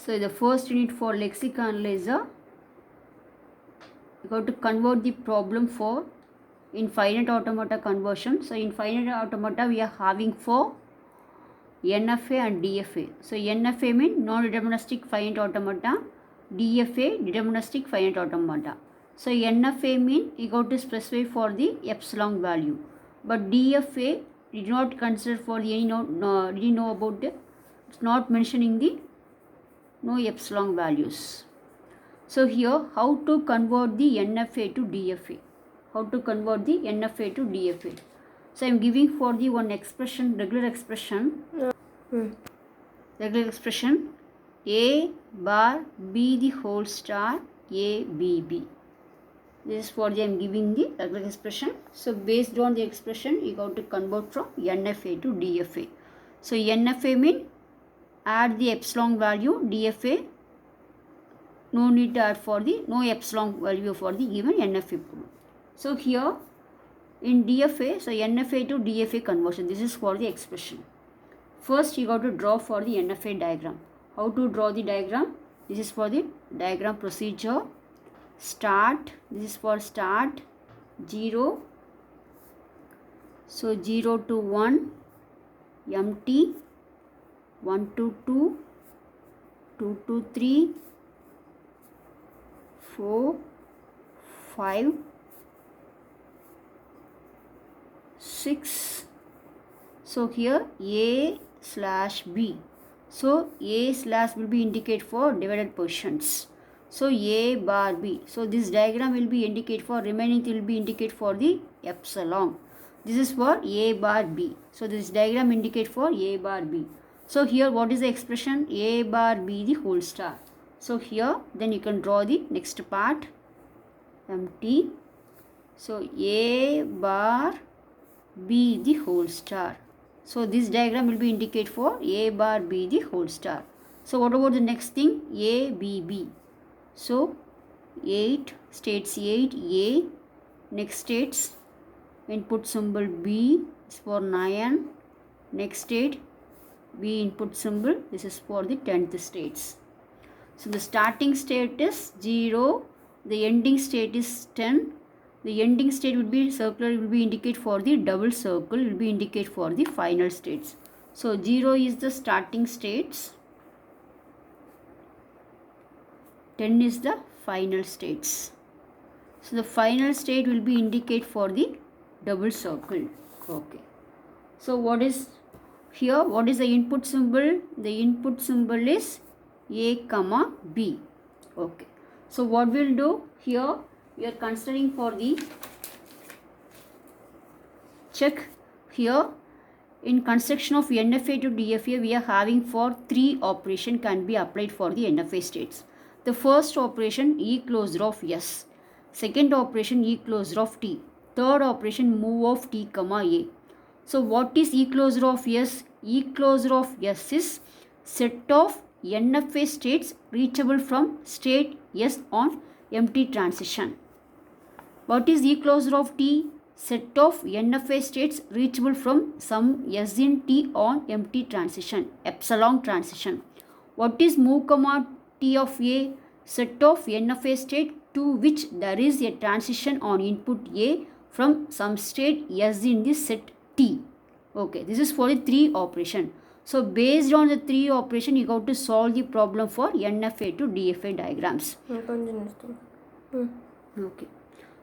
So the first unit for lexic analyzer, you got to convert the problem for in finite automata conversion. So in finite automata we are having for NFA and DFA. So NFA means non-deterministic finite automata, DFA deterministic finite automata. So NFA means you got to specify for the epsilon value, but DFA did not consider for the did you know about it? It's not mentioning the no epsilon values. So here how to convert the NFA to DFA? How to convert the NFA to DFA? So I am giving for the one expression, regular expression. Regular expression A bar B the whole star A B B. This is for the I am giving the regular expression. So based on the expression you got to convert from NFA to DFA. So NFA means add the epsilon value, DFA no need to add for the no epsilon value for the given NFA problem. So here in DFA, so NFA to DFA conversion, this is for the expression. First you got to draw for the NFA diagram. How to draw the diagram? This is for the diagram procedure. Start, this is for start 0. So 0 to 1 empty, 1 to 2, 2 to 3, 4, 5, 6. So here A slash B. So A slash will be indicate for divided portions. So A bar B. So this diagram will be indicate for remaining will be indicate for the epsilon. This is for A bar B. So this diagram indicate for A bar B. So here what is the expression? A bar B the whole star. So here then you can draw the next part empty. So A bar B the whole star. So this diagram will be indicate for A bar B the whole star. So what about the next thing? A B B. So 8 states 8 A. Next states input symbol B is for 9. Next state B input symbol, this is for the 10th states. So the starting state is 0, the ending state is 10. The ending state will be circular, will be indicate for the double circle, will be indicate for the final states. So 0 is the starting states, 10 is the final states. So the final state will be indicate for the double circle. Okay. So what is here? What is the input symbol? The input symbol is A comma B. Okay. So what we'll do here? We are considering for the check here in construction of NFA to DFA we are having for 3 operation can be applied for the NFA states. The first operation E closure of S, second operation E closure of T, third operation move of T comma A. So what is E closure of S? E closure of S is set of NFA states reachable from state S on empty transition. What is E closure of T? Set of NFA states reachable from some S in T on empty transition, epsilon transition. What is move comma T of A? Set of NFA state to which there is a transition on input A from some state S in the set T. Okay, this is for the 3 operation. So based on the 3 operation, you got to solve the problem for NFA to DFA diagrams. Okay.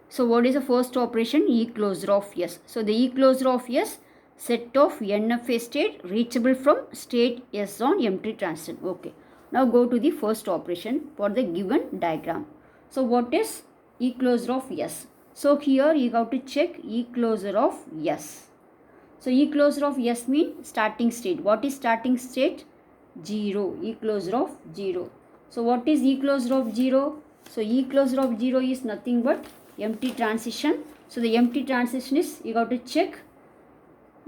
So what is the first operation? E closure of S. So the E closure of S, set of NFA state reachable from state S on empty transition. Okay. Now go to the first operation for the given diagram. So what is E closure of S? So here you have to check E closure of S. So E closure of S means starting state. What is starting state? 0. E closure of 0. So what is E closure of 0? So E closure of 0 is nothing but empty transition. So the empty transition is you got to check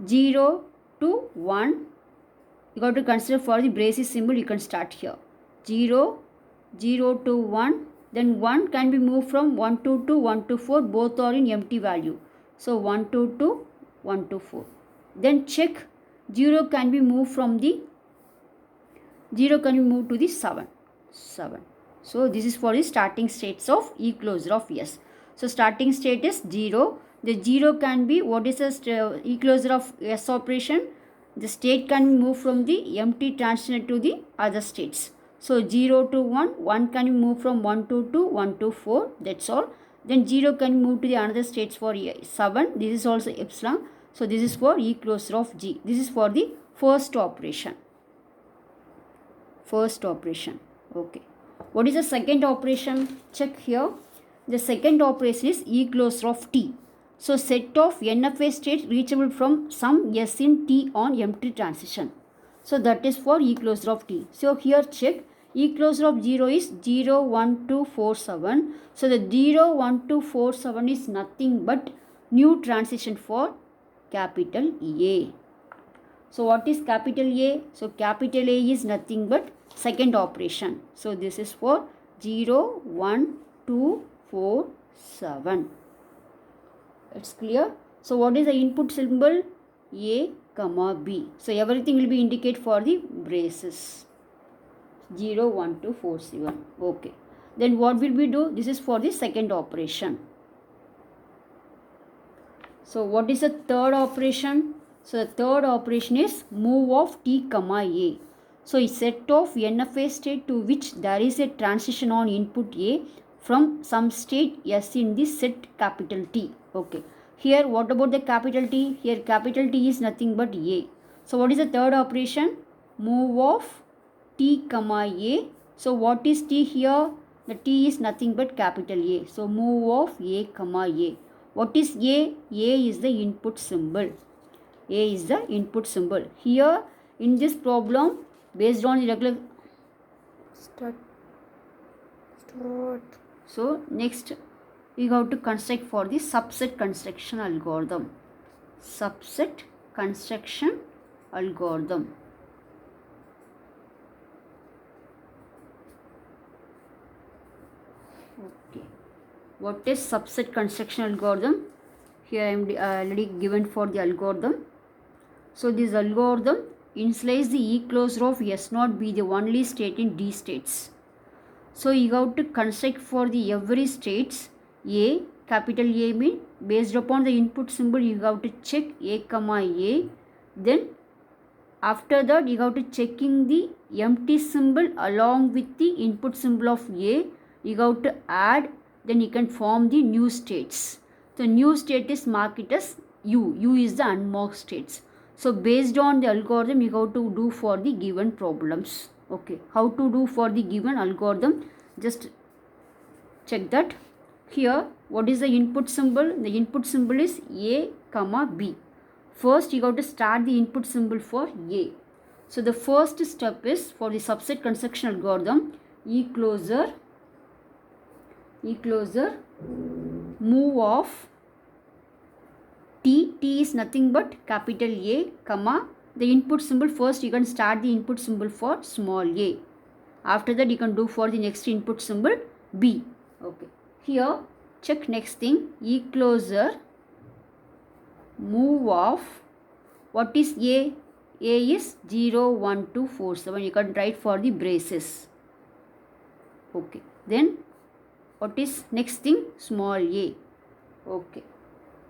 0 to 1. You got to consider for the braces symbol. You can start here 0, 0 to 1. Then 1 can be moved from 1 to 2, 1 to 4. Both are in empty value. So 1 to 2, 1 to 4. Then check 0 can be moved from the 0 can be moved to the 7. 7. So this is for the starting states of E closure of S. So starting state is 0. The 0 can be, what is the E closure of S operation? The state can move from the empty transition to the other states. So 0 to 1, 1 can move from 1 to 2, 1 to 4, that's all. Then 0 can move to the another states for 7. This is also epsilon. So this is for E closure of G. This is for the first operation. First operation. Okay. What is the second operation? Check here. The second operation is E closure of T. So set of NFA states reachable from some S in T on empty transition. So that is for E closure of T. So here check. E closure of 0 is 0, 1, 2, 4, 7. So the 0, 1, 2, 4, 7 is nothing but new transition for capital A. So what is capital A? So capital A is nothing but second operation. So this is for 0, 1, 2, 4, 7. It's clear. So what is the input symbol? A, comma B. So everything will be indicated for the braces. 0, 1, 2, 4, 7. Okay. Then what will we do? This is for the second operation. So what is the third operation? So the third operation is move of T, comma A. So a set of NFA state to which there is a transition on input A from some state S in the set capital T. Okay. Here what about the capital T? Here capital T is nothing but A. So what is the third operation? Move of T, comma A. So what is T here? The T is nothing but capital A. So move of A, comma A. What is A? A is the input symbol. A is the input symbol. Here in this problem, based on the regular start. So next we have to construct for the subset construction algorithm. Subset construction algorithm. Okay. What is subset construction algorithm? Here I am already given for the algorithm. So this algorithm initialize the E closure of S not be the only state in D states. So you have to construct for the every states A, capital A mean based upon the input symbol you have to check A, comma A. Then after that you have to checking the empty symbol along with the input symbol of A. You have to add, then you can form the new states. The new state is marked it as U. U is the unmarked states. So based on the algorithm you have to do for the given problems. Okay, how to do for the given algorithm? Just check that. Here what is the input symbol? The input symbol is A, comma B. First you have to start the input symbol for A. So the first step is for the subset construction algorithm, E closure move of T. T is nothing but capital A, comma the input symbol. First you can start the input symbol for small a. After that you can do for the next input symbol B. Okay. Here check next thing, E closure move of what is A? A is 0, 1, 2, 4, 7. You can write for the braces. Okay. Then what is next thing? Small a. Okay.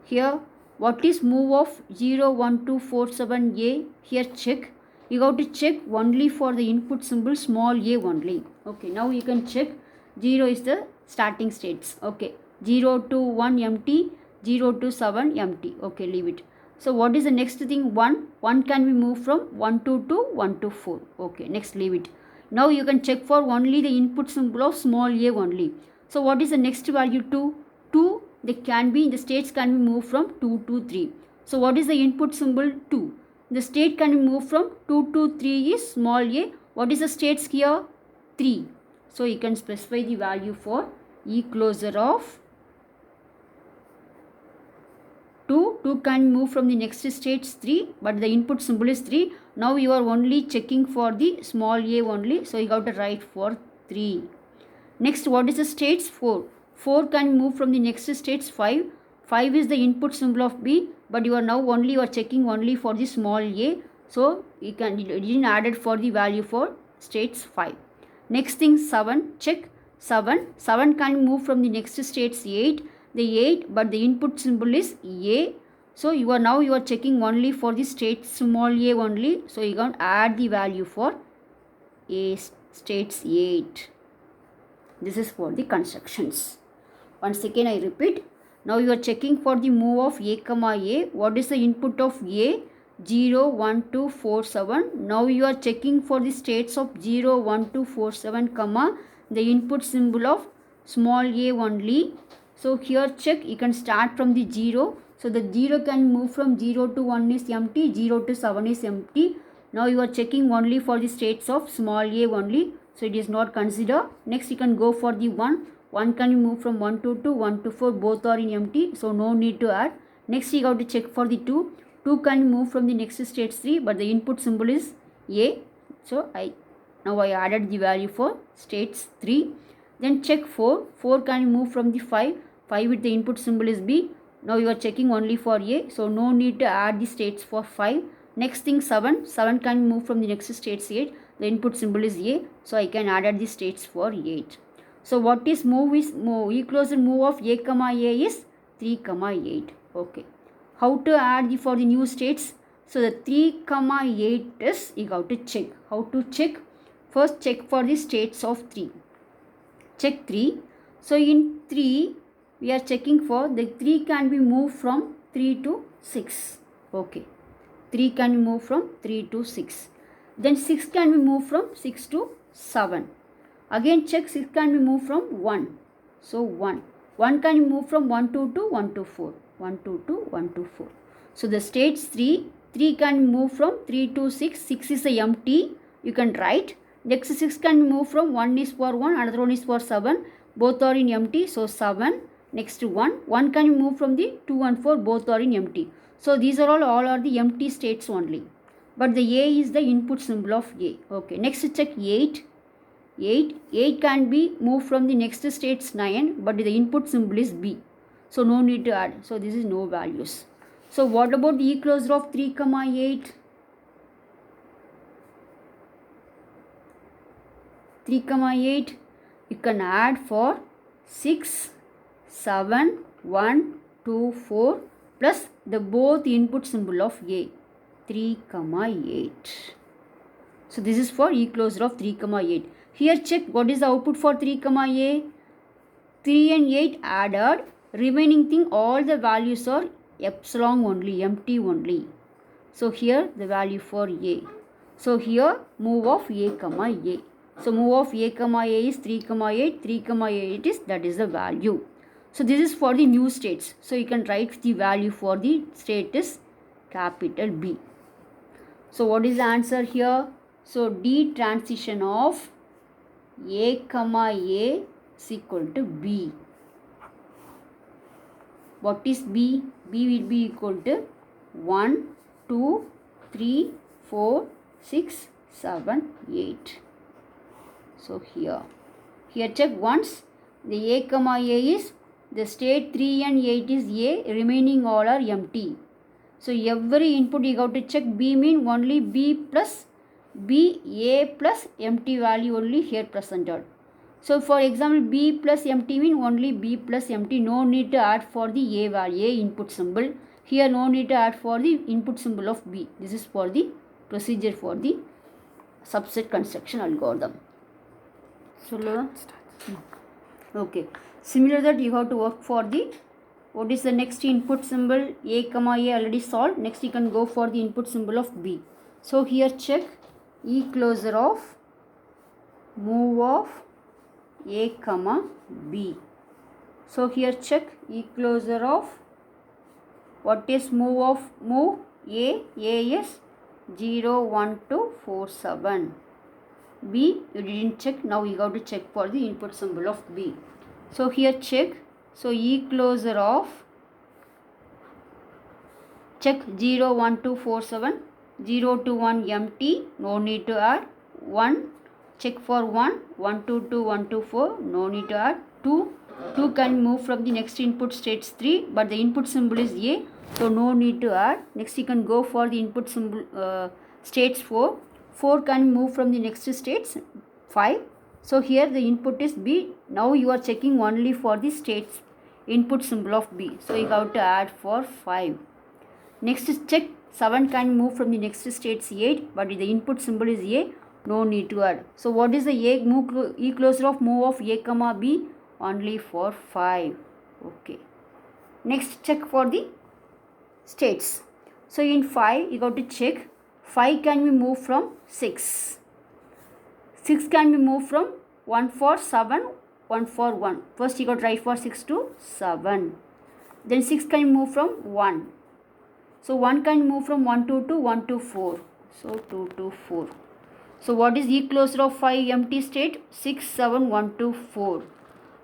Here what is move of 0, 1, 2, 4, 7 a? Here check. You have to check only for the input symbol small a only. Okay. Now you can check 0 is the starting states. Okay. 0 to 1 empty, 0 to 7 empty. Okay. Leave it. So what is the next thing? 1. 1 can be moved from 1 to 2, 1 to 4. Okay. Next leave it. Now you can check for only the input symbol of small a only. So what is the next value? 2. 2, they can be, the states can be moved from 2 to 3. So what is the input symbol? 2. The state can be moved from 2 to 3 is small a. What is the states here? 3. So you can specify the value for E closure of 2. 2 can move from the next states 3, but the input symbol is 3. Now you are only checking for the small a only. So you have to write for 3. Next, what is the states? 4. 4 can move from the next states 5. 5 is the input symbol of B, but you are checking only for the small a. So you didn't add it for the value for states 5. Next thing 7, check 7. 7 can move from the next states 8. The 8, but the input symbol is A. So you are checking only for the state small a only. So you can add the value for A states 8. This is for the constructions. Once again I repeat. Now you are checking for the move of A comma A. What is the input of A? 0, 1, 2, 4, 7. Now you are checking for the states of 0, 1, 2, 4, 7, comma the input symbol of small a only. So here check, you can start from the 0. So the 0 can move from 0 to 1 is empty, 0 to 7 is empty. Now you are checking only for the states of small a only. So it is not considered. Next you can go for the 1. 1 can move from 1 to 2, 1 to 4, both are in empty. So no need to add. Next you have to check for the 2. 2 can move from the next state 3, but the input symbol is A. So now I added the value for states 3. Then check 4. 4 can move from the 5. 5 with the input symbol is B. Now you are checking only for A. So no need to add the states for 5. Next thing 7. 7 can move from the next states 8. The input symbol is A. So I can add the states for 8. So what is move is move. E-closed move of A comma A is 3 comma 8. Okay. How to add for the new states? So the 3 comma 8 is you have to check. How to check? First check for the states of 3. Check 3. So in 3 we are checking for the 3 can be moved from 3 to 6. Okay. 3 can be moved from 3 to 6. Then 6 can be moved from 6 to 7. Again check 6 can be moved from 1. So 1. 1 can be moved from 1 to 2, 1 to 4. 1 to 2, 1 to 4. So the states 3 can move from 3 to 6. 6 is a empty. You can write. Next 6 can move from 1 is for 1, another one is for 7. Both are in empty. So 7. Next 1. 1 can move from the 2 and 4. Both are in empty. So these are all are the empty states only. But the A is the input symbol of A. Okay. Next check 8. 8 can be moved from the next states 9. But the input symbol is B. So no need to add. So this is no values. So what about the E-closure of 3 comma 8? 3 comma 8 you can add for 6, 7, 1, 2, 4 plus the both input symbol of A. 3 comma 8. So this is for E-closure of 3 comma 8. Here check what is the output for 3 comma A. 3 and 8 added. Remaining thing all the values are epsilon only, empty only. So here the value for A. So here move of A comma A. So move of A comma A is 3 comma 8. 3 comma 8 is that is the value. So this is for the new states. So you can write the value for the state is capital B. So what is the answer here? So D transition of A comma A is equal to B. What is B? B will be equal to 1, 2, 3, 4, 6, 7, 8. So here check once the A comma A is the state 3 and 8 is A, remaining all are empty. So every input you have to check. B mean only B plus B, A plus empty value only here presented. So for example B plus empty mean only B plus empty, no need to add for the A value, A input symbol. Here no need to add for the input symbol of B. This is for the procedure for the subset construction algorithm. So okay. Similar that you have to work for the what is the next input symbol. A comma A already solved. Next you can go for the input symbol of B. So here check E-closure of move of A comma B. So here check E-closure of what is move A is 0, 1, 2, 4, 7. B you didn't check. Now you have to check for the input symbol of B. So here check. So E-closure of check 0, 1, 2, 4, 7. 0 to 1 empty, no need to add. 1 check for 1, 1 to 2, 1 to 4, no need to add. 2 can move from the next input states 3, but the input symbol is A, so no need to add. Next you can go for the input symbol states 4 can move from the next states 5, So here the input is B. Now you are checking only for the states input symbol of B. So you have to add for 5. Next is check 7 can move from the next states 8, but the input symbol is A. No need to add. So what is the E closure of move of A comma B? Only for 5. Okay. Next check for the states. So in 5 you got to check 5 can be moved from 6. 6 can be moved from 1 for 7, 1 for 1. First you got to write for 6 to 7. Then 6 can be moved from 1. So 1 can move from 1 to 2, 1 to 4. So 2 to 4. So what is E closure of 5 empty state? 6, 7, 1 to 4.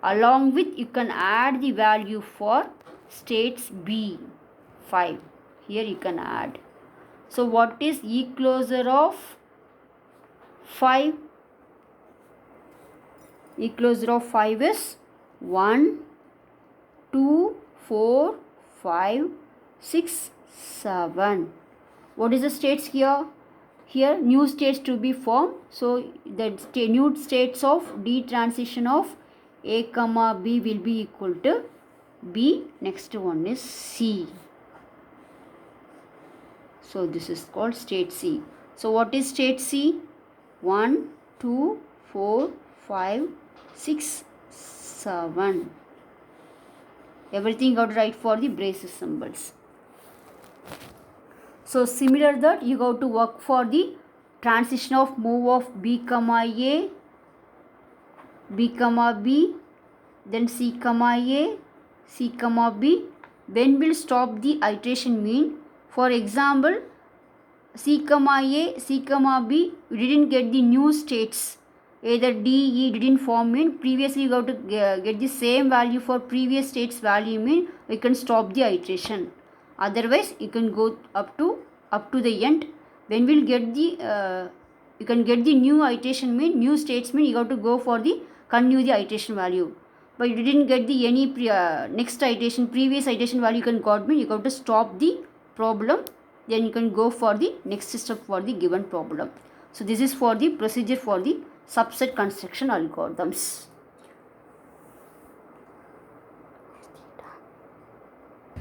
Along with you can add the value for states B, 5. Here you can add. So what is E closure of 5? E closure of 5 is 1, 2, 4, 5, 6, 7. What is the states here? Here new states to be formed. So the new states of D transition of A comma B will be equal to B. Next one is C. So this is called state C. So what is state C? 1, 2, 4, 5, 6, 7. Everything you got to write for the braces symbols. So similar that you got to work for the transition of move of B comma A, B comma B, then C comma A, C comma B. When will stop the iteration mean? For example, C comma A, C comma B, we didn't get the new states. Either D, E didn't form mean previously you got to get the same value for previous states value mean we can stop the iteration. Otherwise you can go up to the end. When we'll get the you can get the new iteration mean new states mean you got to go for the continue the iteration value. But you didn't get the any next iteration previous iteration value you can got mean you got to stop the problem. Then you can go for the next step for the given problem. So this is for the procedure for the subset construction algorithms.